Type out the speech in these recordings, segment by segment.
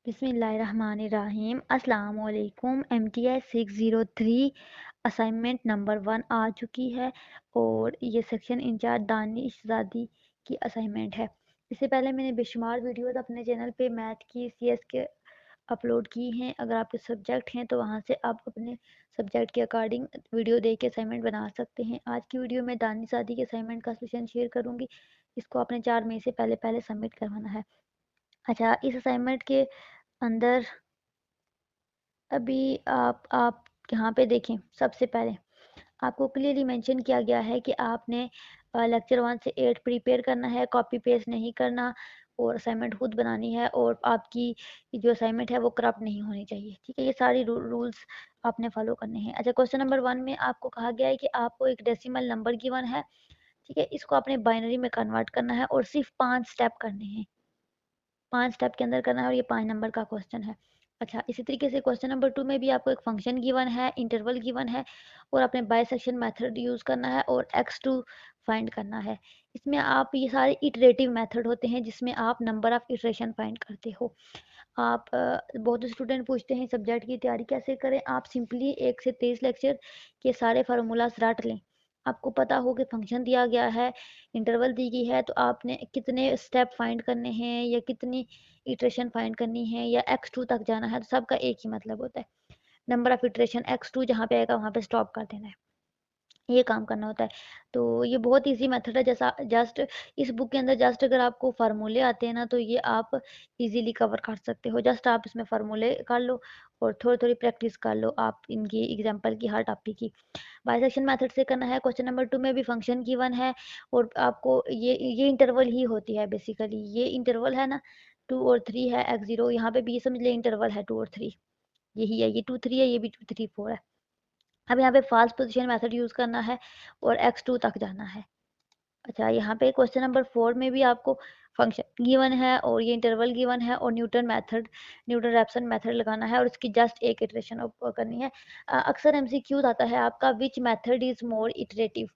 बिस्मिल्लाहिर्रहमानिर्रहीम। अस्सलाम वालेकुम। MTI 603 असाइनमेंट नंबर 1 आ चुकी है और ये सेक्शन इंचार्ज दानिशज़ादी की असाइनमेंट है। इससे पहले मैंने बेशुमार वीडियोस अपने चैनल पे मैथ की CS के अपलोड की हैं। अगर आपके सब्जेक्ट हैं तो वहाँ से आप अपने सब्जेक्ट के अकॉर्डिंग वीडियो देख के असाइनमेंट बना सकते हैं। आज की वीडियो में दानिशज़ादी के असाइनमेंट का सोल्यूशन शेयर करूँगी। इसको आपने 4 मई से पहले पहले सबमिट करवाना है। अच्छा, इस असाइनमेंट के अंदर अभी आप यहाँ पे देखें, सबसे पहले आपको क्लियरली मेंशन किया गया है कि आपने लेक्चर 1 से 8 प्रिपेयर करना है, कॉपी पेस्ट नहीं करना और असाइनमेंट खुद बनानी है और आपकी जो असाइनमेंट है वो करप्ट नहीं होनी चाहिए। ठीक है, ये सारी रूल्स आपने फॉलो करने हैं। अच्छा, क्वेश्चन नंबर 1 में आपको कहा गया है कि आपको एक डेसिमल नंबर गिवन है। ठीक है, इसको आपने बाइनरी में कन्वर्ट करना है और सिर्फ 5 स्टेप करने हैं। 5 स्टेप के अंदर करना है और ये 5 नंबर का क्वेश्चन है। अच्छा, इसी तरीके से क्वेश्चन नंबर 2 में भी आपको एक फंक्शन गिवन है, इंटरवल गिवन है और आपने बाइसेक्शन मेथड यूज़ करना है और x2 फाइंड करना है। इसमें आप ये सारे इटरेटिव मेथड होते हैं जिसमें आप नंबर ऑफ इटरेशन फाइंड करते हो। आप बहुत स्टूडेंट पूछते हैं सब्जेक्ट की तैयारी कैसे करें। आप सिंपली 1 से 23 लेक्चर के सारे फार्मूलाज रट लें। आपको पता हो कि फंक्शन दिया गया है, इंटरवल दी गई है, तो आपने कितने स्टेप फाइंड करने हैं या कितनी इटरेशन फाइंड करनी है या x2 तक जाना है, तो सबका एक ही मतलब होता है। नंबर ऑफ इटरेशन x2 जहाँ पे आएगा वहाँ पे स्टॉप कर देना है। ये काम करना होता है। तो ये बहुत ईज़ी मेथड है। जैसा जस्ट इस बुक के अंदर जस्ट अगर आपको फार्मूले आते हैं ना तो ये आप इजीली कवर कर सकते हो। जस्ट आप इसमें फार्मूले कर लो और थोड़ी-थोड़ी प्रैक्टिस कर लो आप इनकी एग्जांपल की, हर टॉपिक की। बाइसेक्शन मेथड से करना है। क्वेश्चन नंबर 2 में भी फंक्शन गिवन है और आपको ये इंटरवल ही होती है बेसिकली। ये इंटरवल है ना, 2 और 3 है, x0 यहाँ पे भी ये समझ लें इंटरवल है 2 और 3। यही है, ये 2 3 है, ये भी 2 3 4 है। अब यहाँ पे फास्ट पोजीशन मेथड यूज़ करना है और x2 तक जाना है। अच्छा, यहाँ पे क्वेश्चन नंबर 4 में भी आपको फंक्शन गिवन है और ये इंटरवल गिवन है और न्यूटन रैप्सन मेथड लगाना है और इसकी जस्ट एक इटरेशन करनी है। अक्सर MCQ आता है आपका, which method is more iterative,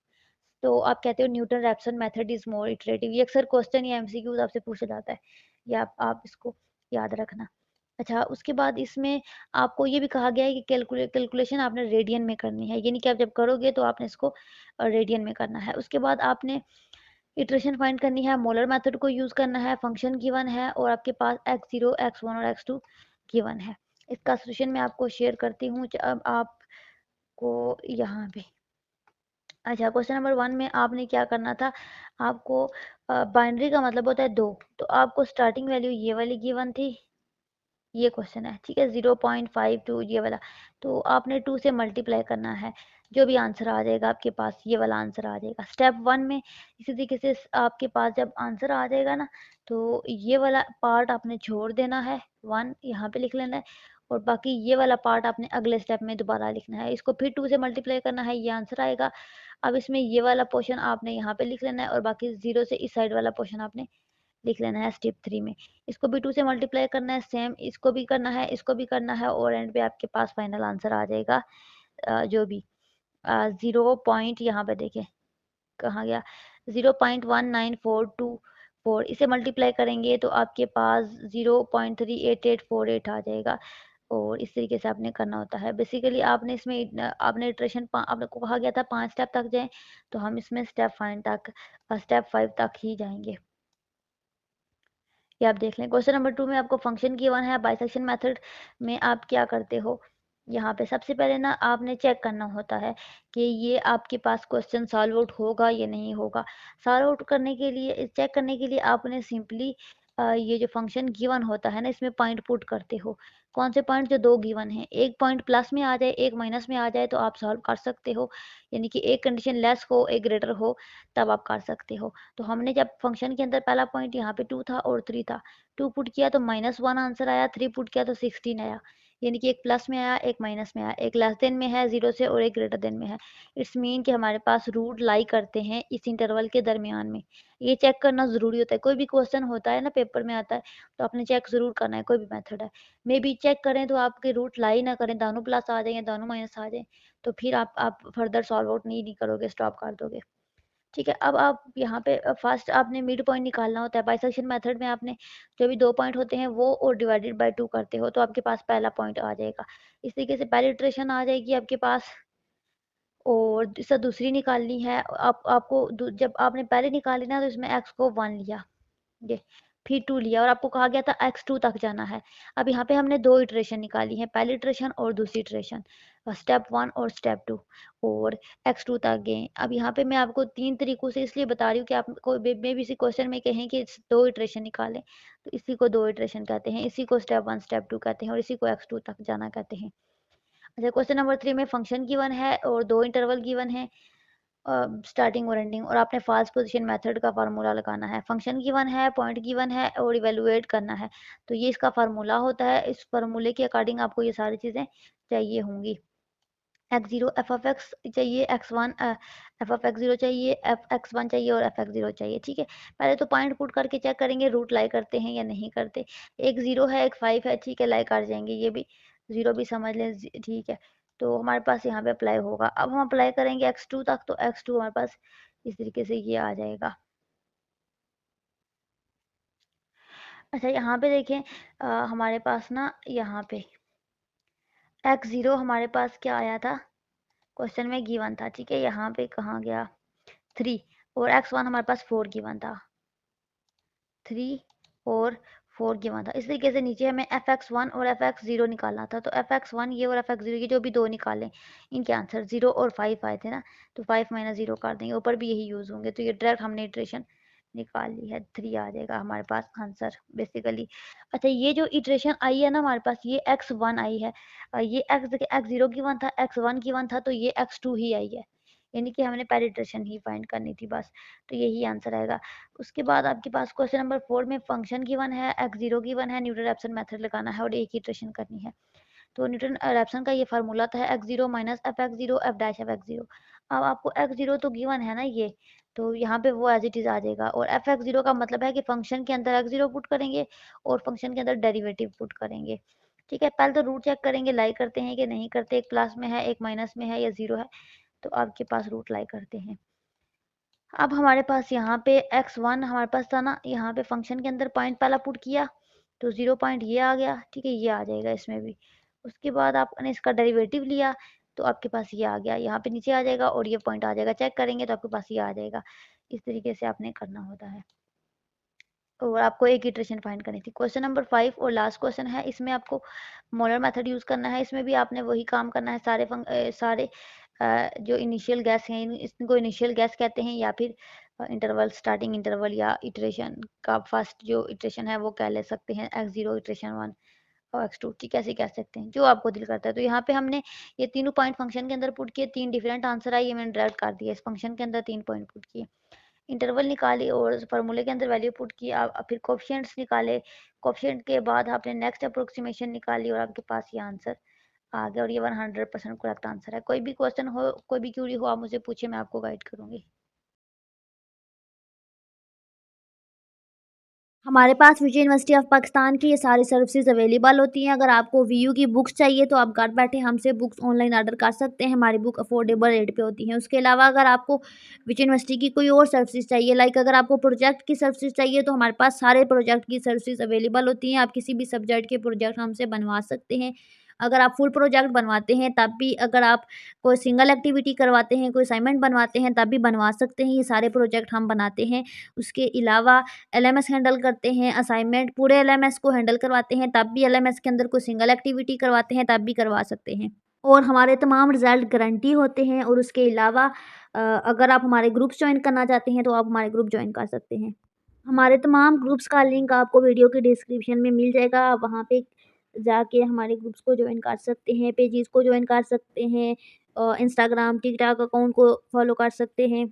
तो आप कहते हो Newton Raphson method is more iterative. ये अक्सर क्वेश्चन या MCQ आपसे पूछा जाता है, या आप इसको याद रखना। अच्छा, उसके बाद इसमें आपको ये भी कहा गया है कि कैलकुलेशन आपने रेडियन में करनी है, यानी कि आप जब करोगे तो आपने इसको रेडियन में करना है। उसके बाद आपने इटरेशन फाइंड करनी है, मोलर मेथड को यूज़ करना है, फंक्शन गिवन है और आपके पास x0, x1 और x2 गिवन है। इसका सॉल्यूशन मैं आपको शेयर करती हूँ। अब आपको यहाँ पे अच्छा, क्वेश्चन नंबर 1 में आपने क्या करना था, आपको बाइनरी का मतलब होता है 2, तो आपको स्टार्टिंग वैल्यू ये वाली गिवन थी, ये क्वेश्चन है, ठीक है, 0.52 ये वाला, तो आपने 2 से मल्टीप्लाई करना है। जो भी आंसर आ जाएगा आपके पास ये वाला आंसर आ जाएगा। स्टेप 1 में इसी तरीके से आपके पास जब आंसर आ जाएगा ना, तो ये वाला पार्ट आपने छोड़ देना है, 1 यहाँ पे लिख लेना है और बाकी ये वाला पार्ट आपने अगले स्टेप में दोबारा लिखना है। इसको फिर 2 से मल्टीप्लाई करना है, ये आंसर आएगा। अब इसमें ये वाला पोर्शन आपने यहाँ पे लिख लेना है और बाकी 0 से इस साइड वाला पोर्शन आपने लिख लेना है स्टेप 3 में। इसको भी 2 से मल्टीप्लाई करना है, सेम इसको भी करना है, इसको भी करना है और एंड पे आपके पास फाइनल आंसर आ जाएगा। जो भी 0 पॉइंट यहाँ पे देखें कहाँ गया, 0.19424, इसे मल्टीप्लाई करेंगे तो आपके पास 0.38848 आ जाएगा और इस तरीके से आपने करना होता है। बेसिकली आपने इसमें आपने इटरेशन आपको कहा गया था 5 स्टेप तक जाएं, तो हम इसमें स्टेप 5 तक ही जाएंगे। ये आप देख लें। क्वेश्चन नंबर 2 में आपको फंक्शन गिवन है। बाइसेक्शन मेथड में आप क्या करते हो, यहाँ पे सबसे पहले ना आपने चेक करना होता है कि ये आपके पास क्वेश्चन सॉल्व आउट होगा या नहीं होगा। सॉल्व आउट करने के लिए, चेक करने के लिए आपने सिंपली ये जो फंक्शन गिवन होता है ना, इसमें पॉइंट पुट करते हो। कौन से पॉइंट, जो 2 गिवन हैं, एक पॉइंट प्लस में आ जाए, एक माइनस में आ जाए तो आप सॉल्व कर सकते हो, यानी कि एक कंडीशन लेस हो, एक ग्रेटर हो, तब आप कर सकते हो। तो हमने जब फंक्शन के अंदर पहला पॉइंट यहाँ पे 2 था और 3 था, 2 पुट किया तो -1 आंसर आया, 3 पुट किया तो 16 आया, यानी कि एक प्लस में आया, एक माइनस में आया, एक लेस देन में है 0 से और एक ग्रेटर देन में है। इट्स मीन कि हमारे पास रूट लाई करते हैं इस इंटरवल के दरमियान में। ये चेक करना ज़रूरी होता है। कोई भी क्वेश्चन होता है ना पेपर में आता है, तो आपने चेक ज़रूर करना है, कोई भी मेथड है। मे बी चेक करें तो आपके रूट लाई ना करें, दोनों प्लस आ जाए या दोनों माइनस आ जाए, तो फिर आप फर्दर सॉल्व आउट नहीं करोगे, स्टॉप कर दोगे। ठीक है, अब आप यहाँ पे फर्स्ट आपने मिड पॉइंट निकालना होता है। बाइसेक्शन मेथड में आपने जो भी 2 पॉइंट होते हैं वो और डिवाइडेड बाय 2 करते हो तो आपके पास पहला पॉइंट आ जाएगा। इस तरीके से पहली इटरेशन आ जाएगी आपके पास। और जैसे दूसरी निकालनी है, आप आपको जब आपने पहले निकाली ना तो इसमें x को 1 लिया, ये फिर 2 लिया और आपको कहा गया था x2 तक जाना है। अब यहाँ पे हमने 2 इटरेशन निकाली है, पहली इटरेशन और दूसरी इटरेशन, स्टेप 1 और स्टेप 2, और x2 तक गए। अब यहाँ पे मैं आपको 3 तरीकों से इसलिए बता रही हूँ कि आपको मे भी इसी क्वेश्चन में कहें कि 2 इटरेशन निकालें, तो इसी को 2 इटरेशन कहते हैं, इसी को स्टेप 1 स्टेप 2 कहते हैं और इसी को x2 तक जाना कहते हैं। अच्छा, क्वेश्चन नंबर 3 में फंक्शन गिवन है और 2 इंटरवल गिवन है, स्टार्टिंग और एंडिंग, और आपने फास्ट पोजीशन मेथड का फार्मूला लगाना है। फंक्शन गिवन है, पॉइंट गिवन है और इवेलुएट करना है, तो ये इसका फार्मूला होता है। इस फार्मूले के अकॉर्डिंग आपको ये सारी चीज़ें चाहिए होंगी। x0 एफ ऑफ एक्स चाहिए, x1 एफ ऑफ x0 चाहिए, x1 चाहिए और एफ एक्स जीरो चाहिए। ठीक है, पहले तो पॉइंट पुट करके चेक करेंगे रूट लाई करते हैं या नहीं करते। एक 0 है, एक 5 है, ठीक है, लाई कर जाएंगे, ये भी 0 भी समझ लें, ठीक है। तो हमारे पास यहाँ पे अप्लाई होगा। अब हम अप्लाई करेंगे x2 तक, तो x2 हमारे पास इस तरीके से ये आ जाएगा। अच्छा, यहाँ पे देखें, हमारे पास ना यहाँ पे x0 हमारे पास क्या आया था, क्वेश्चन में गिवन था, ठीक है, यहाँ पे कहाँ गया 3, और x1 हमारे पास 4 गिवन था, 3 और 4 गिवन था। इस तरीके से नीचे हमें एफ एक्स वन और एफ एक्स जीरो निकालना था, तो एफ एक्स वन ये और एफ एक्स जीरो ये जो भी दो निकालें, इनके आंसर 0 और 5 आए थे ना, तो 5 माइनस 0 कर देंगे, ऊपर भी यही यूज़ होंगे, तो ये डायरेक्ट हमने इटरेशन निकाल ली है, 3 आ जाएगा हमारे पास आंसर बेसिकली। अच्छा, ये जो इटरेशन आई है ना हमारे पास, ये x1 आई है, ये x0 की वन था, x1 की वन था, तो ये x2 ही आई है, यानी कि हमने पहली इटरेशन ही फाइंड करनी थी बस, तो यही आंसर आएगा। उसके बाद आपके पास क्वेश्चन नंबर 4 में फंक्शन गिवन है, x0 गिवन है, न्यूटन रैप्सन मेथड लगाना है और एक ही इटरेशन करनी है। तो न्यूटन रैप्सन का ये फार्मूला था x0 minus F x zero F dash F x zero. अब आपको x0 तो गिवन है ना ये, तो यहाँ पे वो एज इट इज आ जाएगा, और एफ एक्स जीरो का मतलब है कि फंक्शन के अंदर x0 पुट करेंगे और फंक्शन के अंदर डेरिवेटिव पुट करेंगे। ठीक है, पहले तो रूट चेक करेंगे लाई करते हैं कि नहीं करते, एक प्लस में है एक माइनस में है या जीरो है, तो आपके पास रूट लाई करते हैं। अब हमारे पास यहाँ पे x1 हमारे पास था ना, यहाँ पे फंक्शन के अंदर पॉइंट पहला पुट किया तो 0 पॉइंट ये आ गया, ठीक है, ये आ जाएगा इसमें भी। उसके बाद आपने इसका डेरिवेटिव लिया तो आपके पास ये आ गया, यहाँ पे नीचे आ जाएगा और ये पॉइंट आ जाएगा, चेक करेंगे तो आपके पास ये आ जाएगा। इस तरीके से आपने करना होता है और आपको एक इटरेशन फाइंड करनी थी। क्वेश्चन नंबर 5 और लास्ट क्वेश्चन है, इसमें आपको मोलर मेथड यूज़ करना है। इसमें भी आपने वही काम करना है, सारे जो इनिशियल गैस हैं इनको इनिशियल गैस कहते हैं, या फिर इंटरवल, स्टार्टिंग इंटरवल या इटरेशन का फर्स्ट जो इटरेशन है वो कह ले सकते हैं, x0 इटरेशन 1 और x2, ठीक है, ऐसे कह सकते हैं जो आपको दिल करता है। तो यहाँ पे हमने ये तीनों पॉइंट फंक्शन के अंदर पुट किए, 3 डिफरेंट आंसर आए, ये मैंने डायरेक्ट कर दिया, इस फंक्शन के अंदर 3 पॉइंट पुट किए, इंटरवल निकाली और फार्मूले के अंदर वैल्यू पुट की, आप फिर कोफिशिएंट्स निकाले, कोफिशिएंट के बाद आपने नेक्स्ट अप्रोक्सीमेशन निकाली और आपके पास ये आंसर आ गया, और ये 100% करेक्ट आंसर है। कोई भी क्वेश्चन हो, कोई भी क्यूरी हो, आप मुझे पूछे, मैं आपको गाइड करूंगी। हमारे पास विजय यूनिवर्सिटी ऑफ पाकिस्तान की ये सारी सर्विसेज अवेलेबल होती हैं। अगर आपको वीयू की बुक्स चाहिए तो आप घर बैठे हमसे बुक्स ऑनलाइन ऑर्डर कर सकते हैं, हमारी बुक अफोर्डेबल रेट पे होती हैं। उसके अलावा अगर आपको विजय यूनिवर्सिटी की कोई और सर्विसेज चाहिए, लाइक अगर आपको प्रोजेक्ट की सर्विसेज चाहिए तो हमारे पास सारे प्रोजेक्ट की सर्विसेज अवेलेबल होती हैं। आप किसी भी सब्जेक्ट के प्रोजेक्ट हमसे बनवा सकते हैं। अगर आप फुल प्रोजेक्ट बनवाते हैं तब भी, अगर आप कोई सिंगल एक्टिविटी करवाते हैं, कोई असाइनमेंट बनवाते हैं तब भी बनवा सकते हैं। ये सारे प्रोजेक्ट हम बनाते हैं। उसके अलावा एलएमएस हैंडल करते हैं, असाइनमेंट पूरे एलएमएस को हैंडल करवाते हैं, तब भी एलएमएस के अंदर कोई सिंगल एक्टिविटी करवाते हैं तब भी करवा सकते हैं। और हमारे तमाम रिज़ल्ट गारंटी होते हैं। और उसके अलावा अगर आप हमारे ग्रुप्स जॉइन करना चाहते हैं तो आप हमारे ग्रुप जॉइन कर सकते हैं। हमारे तमाम ग्रुप्स का लिंक आपको वीडियो के डिस्क्रिप्शन में मिल जाएगा। आप वहाँ पे जाके हमारे ग्रुप्स को जॉइन कर सकते हैं, पेजेस को जॉइन कर सकते हैं, इंस्टाग्राम, टिकटॉक अकाउंट को फॉलो कर सकते हैं।